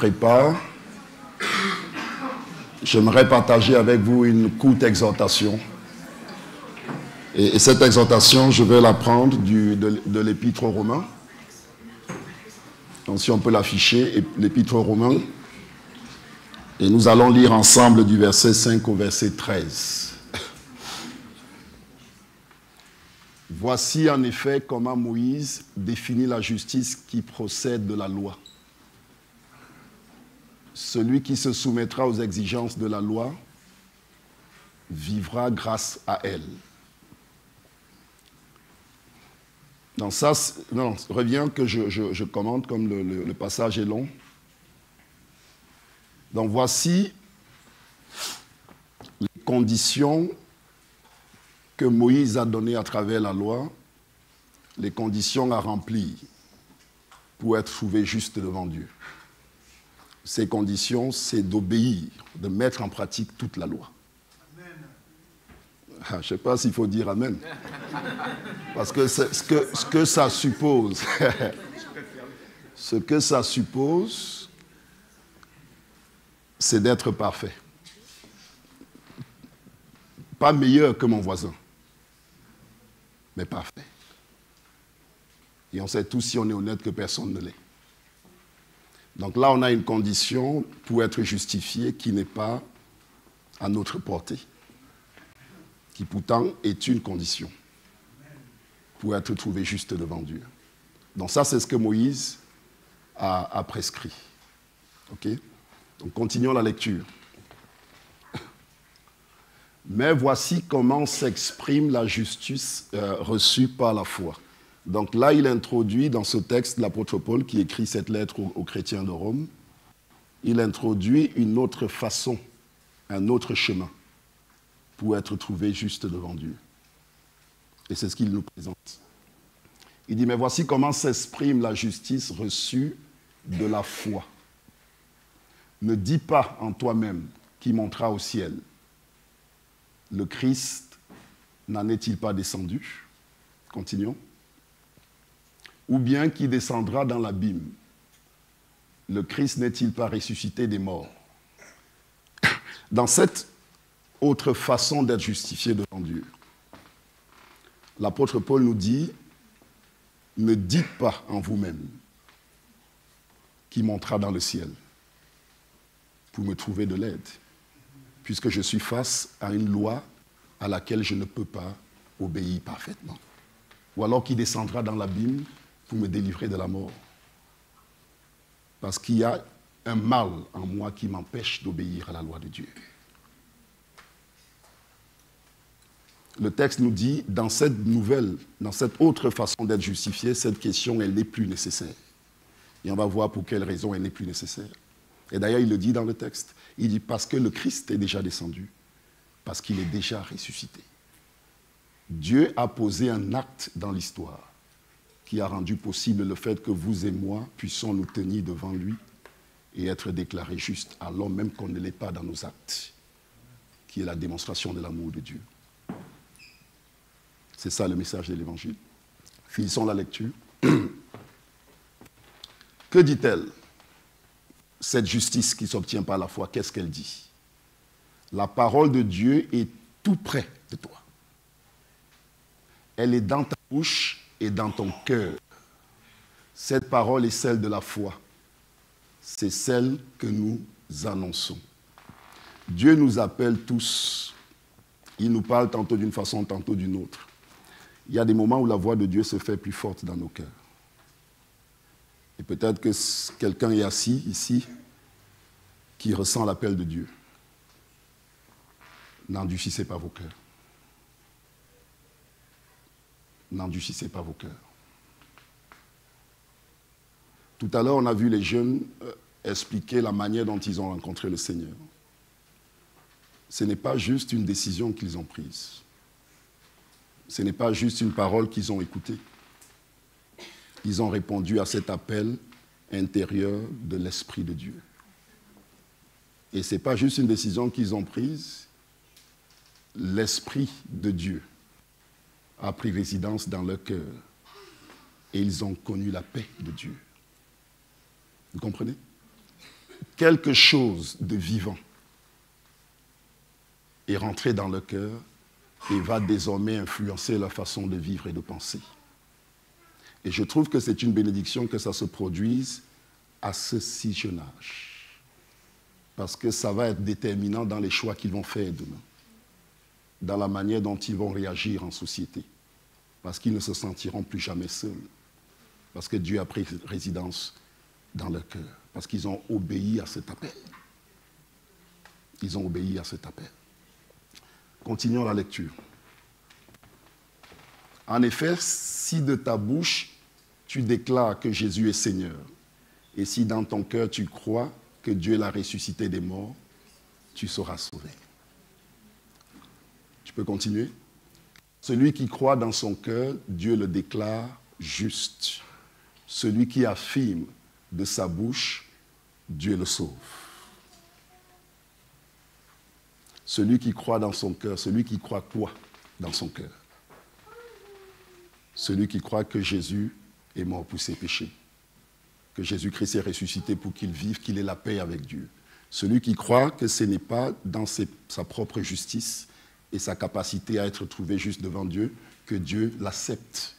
prépare, j'aimerais partager avec vous une courte exhortation. Et cette exhortation, je vais la prendre de l'Épître aux Romains. Donc si on peut l'afficher, l'Épître aux Romains. Et nous allons lire ensemble du verset 5 au verset 13. Voici en effet comment Moïse définit la justice qui procède de la loi. Celui qui se soumettra aux exigences de la loi vivra grâce à elle. Donc ça, non, reviens que je commente comme le passage est long. Donc voici les conditions que Moïse a données à travers la loi, les conditions à remplir pour être trouvé juste devant Dieu. Ces conditions, c'est d'obéir, de mettre en pratique toute la loi. Je ne sais pas s'il faut dire Amen. Parce que ce que ça suppose, ce que ça suppose, c'est d'être parfait. Pas meilleur que mon voisin, mais parfait. Et on sait tous, si on est honnête, que personne ne l'est. Donc là, on a une condition pour être justifié qui n'est pas à notre portée, qui pourtant est une condition pour être trouvé juste devant Dieu. Donc ça, c'est ce que Moïse a prescrit. OK ? Donc continuons la lecture. Mais voici comment s'exprime la justice reçue par la foi. Donc là, il introduit dans ce texte l'apôtre Paul qui écrit cette lettre aux chrétiens de Rome, il introduit une autre façon, un autre chemin pour être trouvé juste devant Dieu. Et c'est ce qu'il nous présente. Il dit, mais voici comment s'exprime la justice reçue de la foi. Ne dis pas en toi-même qui montera au ciel. Le Christ n'en est-il pas descendu? Continuons. Ou bien qui descendra dans l'abîme. Le Christ n'est-il pas ressuscité des morts? Dans cette autre façon d'être justifié devant Dieu, l'apôtre Paul nous dit, ne dites pas en vous-même qui montera dans le ciel pour me trouver de l'aide, puisque je suis face à une loi à laquelle je ne peux pas obéir parfaitement. Ou alors qui descendra dans l'abîme pour me délivrer de la mort. Parce qu'il y a un mal en moi qui m'empêche d'obéir à la loi de Dieu. Le texte nous dit, dans cette nouvelle, dans cette autre façon d'être justifié, cette question, elle n'est plus nécessaire. Et on va voir pour quelle raison elle n'est plus nécessaire. Et d'ailleurs, il le dit dans le texte. Il dit, parce que le Christ est déjà descendu, parce qu'il est déjà ressuscité. Dieu a posé un acte dans l'histoire qui a rendu possible le fait que vous et moi puissions nous tenir devant lui et être déclarés justes, alors même qu'on ne l'est pas dans nos actes, qui est la démonstration de l'amour de Dieu. C'est ça le message de l'Évangile. Finissons la lecture. Que dit-elle? Cette justice qui s'obtient par la foi, qu'est-ce qu'elle dit? La parole de Dieu est tout près de toi. Elle est dans ta bouche et dans ton cœur. Cette parole est celle de la foi. C'est celle que nous annonçons. Dieu nous appelle tous. Il nous parle tantôt d'une façon, tantôt d'une autre. Il y a des moments où la voix de Dieu se fait plus forte dans nos cœurs. Et peut-être que quelqu'un est assis ici qui ressent l'appel de Dieu. N'endurcissez pas vos cœurs. N'endurcissez pas vos cœurs. Tout à l'heure, on a vu les jeunes expliquer la manière dont ils ont rencontré le Seigneur. Ce n'est pas juste une décision qu'ils ont prise. Ce n'est pas juste une parole qu'ils ont écoutée. Ils ont répondu à cet appel intérieur de l'Esprit de Dieu. Et ce n'est pas juste une décision qu'ils ont prise. L'Esprit de Dieu a pris résidence dans leur cœur. Et ils ont connu la paix de Dieu. Vous comprenez? quelque chose de vivant est rentré dans le cœur et va désormais influencer la façon de vivre et de penser. Et je trouve que c'est une bénédiction que ça se produise à ce si jeune âge. Parce que ça va être déterminant dans les choix qu'ils vont faire demain, dans la manière dont ils vont réagir en société, parce qu'ils ne se sentiront plus jamais seuls, parce que Dieu a pris résidence dans leur cœur, parce qu'ils ont obéi à cet appel. Ils ont obéi à cet appel. Continuons la lecture. En effet, si de ta bouche tu déclares que Jésus est Seigneur, et si dans ton cœur tu crois que Dieu l'a ressuscité des morts, tu seras sauvé. Tu peux continuer? Celui qui croit dans son cœur, Dieu le déclare juste. Celui qui affirme de sa bouche, Dieu le sauve. Celui qui croit dans son cœur, celui qui croit quoi dans son cœur? Celui qui croit que Jésus est mort pour ses péchés, que Jésus-Christ est ressuscité pour qu'il vive, qu'il ait la paix avec Dieu. Celui qui croit que ce n'est pas dans sa propre justice et sa capacité à être trouvé juste devant Dieu que Dieu l'accepte.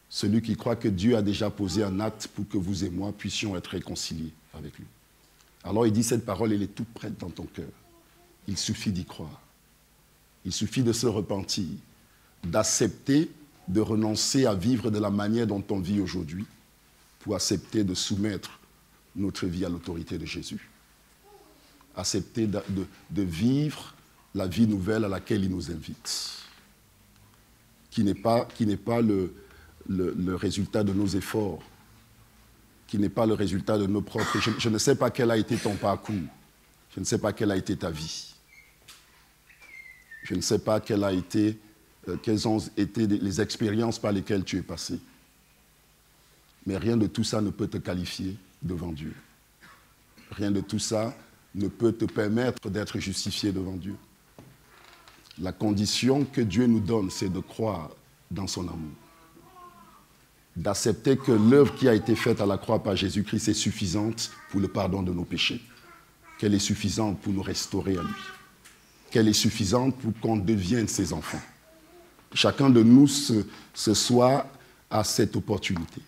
Celui qui croit que Dieu a déjà posé un acte pour que vous et moi puissions être réconciliés avec lui. Alors il dit, cette parole, elle est toute prête dans ton cœur. Il suffit d'y croire. Il suffit de se repentir, d'accepter de renoncer à vivre de la manière dont on vit aujourd'hui pour accepter de soumettre notre vie à l'autorité de Jésus. Accepter de vivre la vie nouvelle à laquelle il nous invite, qui n'est pas le résultat de nos efforts, qui n'est pas le résultat de nos propres... Je ne sais pas quel a été ton parcours, je ne sais pas quelle a été ta vie, je ne sais pas quelles ont été les expériences par lesquelles tu es passé. Mais rien de tout ça ne peut te qualifier devant Dieu. Rien de tout ça ne peut te permettre d'être justifié devant Dieu. La condition que Dieu nous donne, c'est de croire dans son amour. D'accepter que l'œuvre qui a été faite à la croix par Jésus-Christ est suffisante pour le pardon de nos péchés. Qu'elle est suffisante pour nous restaurer à lui. Qu'elle est suffisante pour qu'on devienne ses enfants. Chacun de nous ce soir a cette opportunité.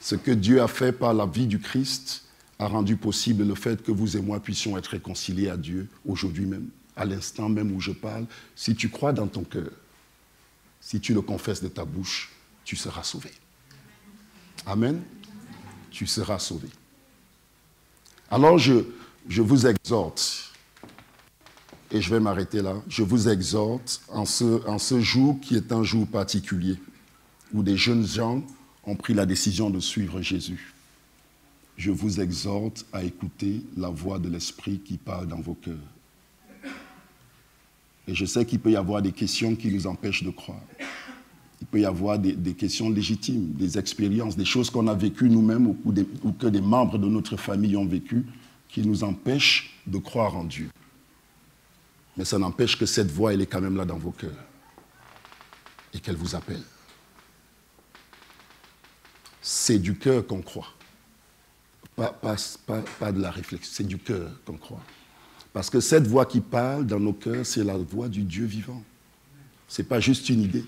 Ce que Dieu a fait par la vie du Christ a rendu possible le fait que vous et moi puissions être réconciliés à Dieu aujourd'hui même, à l'instant même où je parle. Si tu crois dans ton cœur, si tu le confesses de ta bouche, tu seras sauvé. Amen. Tu seras sauvé. Alors je vous exhorte, et je vais m'arrêter là, je vous exhorte en ce jour qui est un jour particulier, où des jeunes gens ont pris la décision de suivre Jésus. Je vous exhorte à écouter la voix de l'Esprit qui parle dans vos cœurs. Et je sais qu'il peut y avoir des questions qui nous empêchent de croire. Il peut y avoir des questions légitimes, des expériences, des choses qu'on a vécues nous-mêmes ou que des membres de notre famille ont vécues qui nous empêchent de croire en Dieu. Mais ça n'empêche que cette voix, elle est quand même là dans vos cœurs et qu'elle vous appelle. C'est du cœur qu'on croit. Pas de la réflexion, c'est du cœur qu'on croit. Parce que cette voix qui parle dans nos cœurs, c'est la voix du Dieu vivant. Ce n'est pas juste une idée,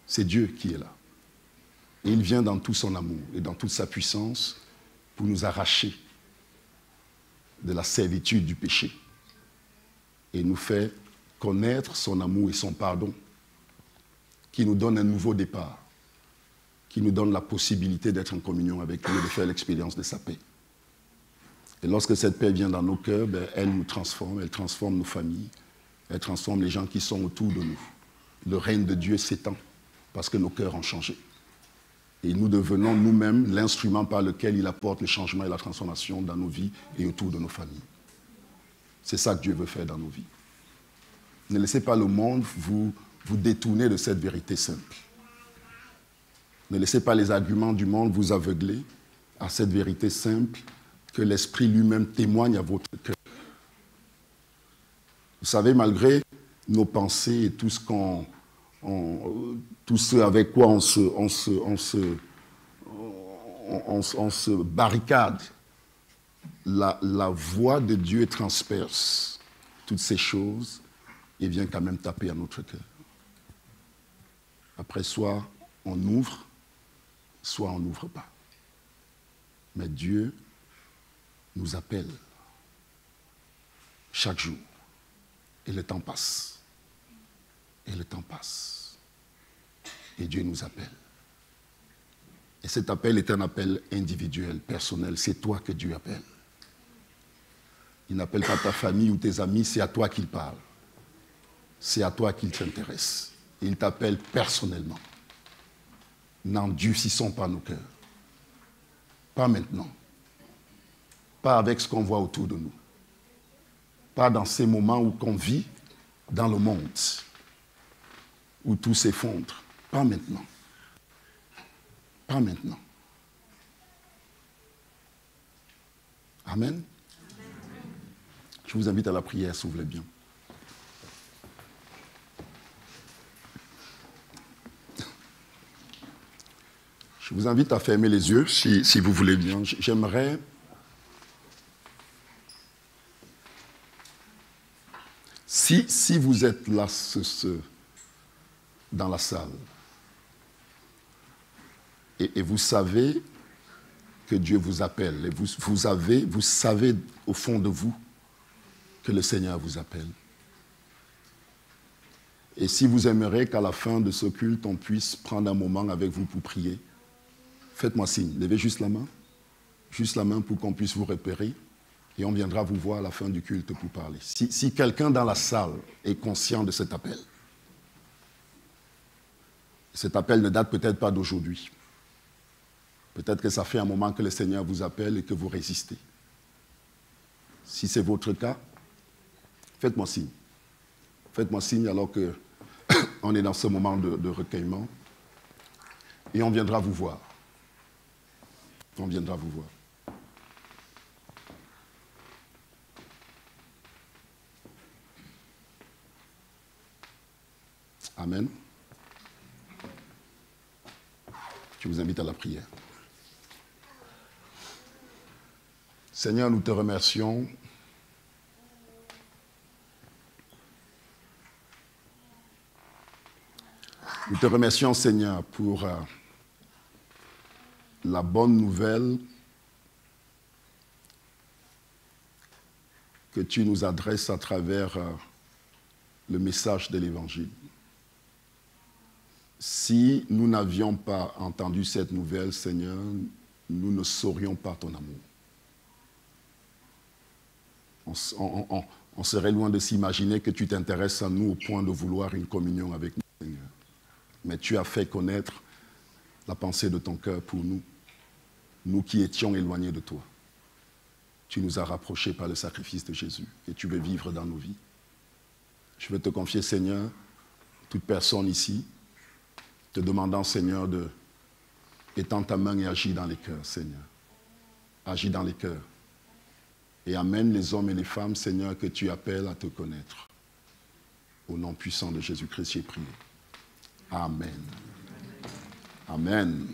c'est Dieu qui est là. Et il vient dans tout son amour et dans toute sa puissance pour nous arracher de la servitude du péché et nous faire connaître son amour et son pardon, qui nous donne un nouveau départ, qui nous donne la possibilité d'être en communion avec lui et de faire l'expérience de sa paix. Et lorsque cette paix vient dans nos cœurs, elle nous transforme, elle transforme nos familles, elle transforme les gens qui sont autour de nous. Le règne de Dieu s'étend parce que nos cœurs ont changé. Et nous devenons nous-mêmes l'instrument par lequel il apporte le changement et la transformation dans nos vies et autour de nos familles. C'est ça que Dieu veut faire dans nos vies. Ne laissez pas le monde vous détourner de cette vérité simple. Ne laissez pas les arguments du monde vous aveugler à cette vérité simple que l'Esprit lui-même témoigne à votre cœur. Vous savez, malgré nos pensées et tout ce avec quoi on se barricade la voix de Dieu transperce toutes ces choses et vient quand même taper à notre cœur. Après, soit on ouvre, soit on n'ouvre pas. Mais Dieu nous appelle chaque jour. Et le temps passe. Et le temps passe. Et Dieu nous appelle. Et cet appel est un appel individuel, personnel. C'est toi que Dieu appelle. Il n'appelle pas ta famille ou tes amis, c'est à toi qu'il parle. C'est à toi qu'il s'intéresse. Il t'appelle personnellement. N'endurcissons pas nos cœurs. Pas maintenant. Pas avec ce qu'on voit autour de nous. Pas dans ces moments où on vit dans le monde, où tout s'effondre. Pas maintenant. Pas maintenant. Amen. Je vous invite à la prière, si vous voulez bien. Je vous invite à fermer les yeux, si vous voulez bien. J'aimerais... Si vous êtes là dans la salle, et vous savez que Dieu vous appelle, et vous savez au fond de vous que le Seigneur vous appelle. Et si vous aimeriez qu'à la fin de ce culte, on puisse prendre un moment avec vous pour prier, faites-moi signe, levez juste la main pour qu'on puisse vous repérer, et on viendra vous voir à la fin du culte pour parler. Si quelqu'un dans la salle est conscient de cet appel ne date peut-être pas d'aujourd'hui. Peut-être que ça fait un moment que le Seigneur vous appelle et que vous résistez. Si c'est votre cas, faites-moi signe. Faites-moi signe alors qu'on est dans ce moment de recueillement. Et on viendra vous voir. On viendra vous voir. Amen. Je vous invite à la prière. Seigneur, nous te remercions. Nous te remercions, Seigneur, pour la bonne nouvelle que tu nous adresses à travers le message de l'Évangile. Si nous n'avions pas entendu cette nouvelle, Seigneur, nous ne saurions pas ton amour. On serait loin de s'imaginer que tu t'intéresses à nous au point de vouloir une communion avec nous, Seigneur. Mais tu as fait connaître la pensée de ton cœur pour nous, nous qui étions éloignés de toi. Tu nous as rapprochés par le sacrifice de Jésus et tu veux vivre dans nos vies. Je veux te confier, Seigneur, toute personne ici, te demandant, Seigneur, étends ta main et agis dans les cœurs, Seigneur. Agis dans les cœurs. Et amène les hommes et les femmes, Seigneur, que tu appelles à te connaître. Au nom puissant de Jésus-Christ, j'ai prié. Amen. Amen.